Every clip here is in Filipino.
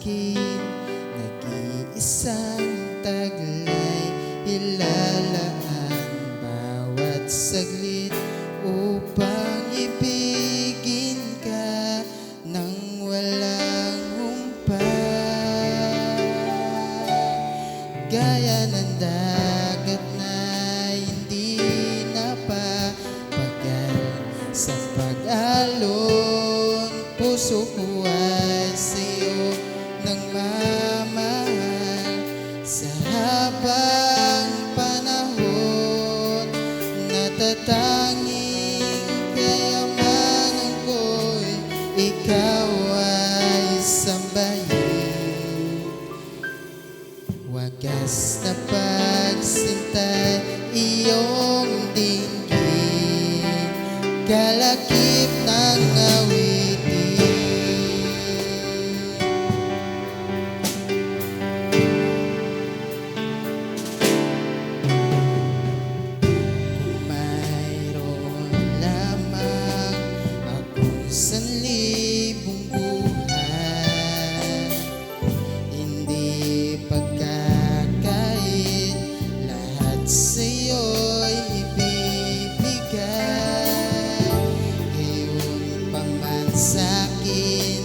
akin, nag-iisang taglay, ilalaan bawat saglit upang ibigin ka nang walang humpay. Gaya ng dagat na hindi napapagal sa pag-alon, puso ko ay sa'yo nagmamahal. Sa habang panahon, natatanging kayamanan ko'y ikaw ay sambahin. Wagas na pagsintay, iyong dinggin, kalakip ng awitin. Kung mayroon lamang akong 1,000 buhay, hindi pagkakait, lahat sa'yo'y ibibigay. Ngayon pa man sa'kin,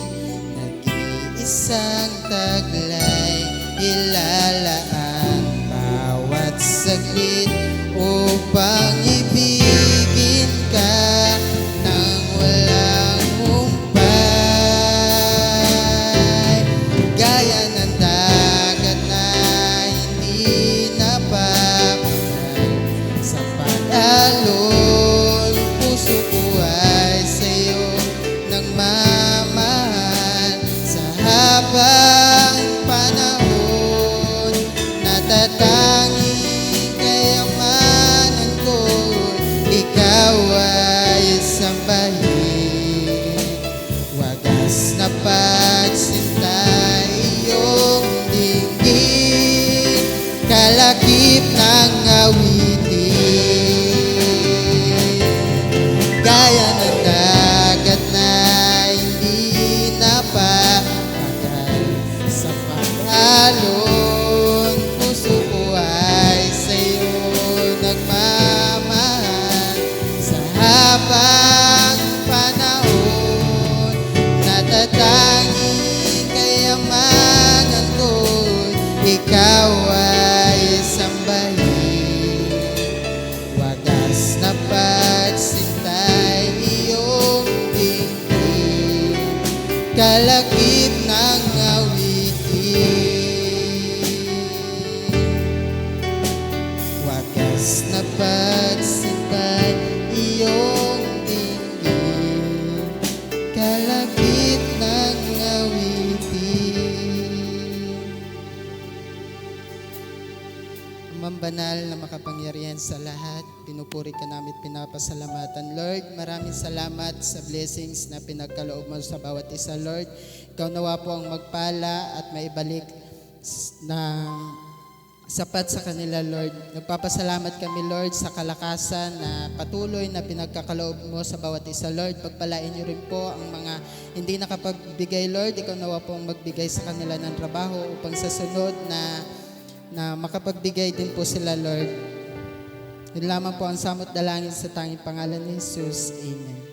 nag-iisang taglay, ilalaan bawat saglit upang ibigin ka nang walang humpay. Gaya ng dagat na hindi napapagal sa pag-alon, puso ko ay sa'yo nagmamahal. Sa habang panahon, natatanging kayamanan ko, ikaw ay sambahin. Wagas na pagsintay, iyong dinggin, kalakip ng awitin. Gaya ng dagat na hindi napapagal sa pag-alon, puso ko ay sa'yo nagmamahal. Sa habang panahon, natatanging kayamanan ko, ikaw ay sambahin. Wagas na pagsintay, iyong dinggin, kalakip ng awitin. Wagas na pagsintay, iyong dinggin, kalakip ng awitin. Amang banal na makapangyarihan sa lahat, pinupuri ka namin at pinapasalamatan. Lord, maraming salamat sa blessings na pinagkaloob mo sa bawat isa, Lord. Ikaw nawa po ang magpala at maibalik ng sapat sa kanila, Lord. Nagpapasalamat kami, Lord, sa kalakasan na patuloy na pinagkakaloob mo sa bawat isa, Lord. Pagpalain niyo rin po ang mga hindi nakapagbigay, Lord. Ikaw nawa po ang magbigay sa kanila ng trabaho upang sa sunod na makapagbigay din po sila, Lord. Yun lamang po ang samot dalangin sa tanging pangalan ni Jesus. Amen.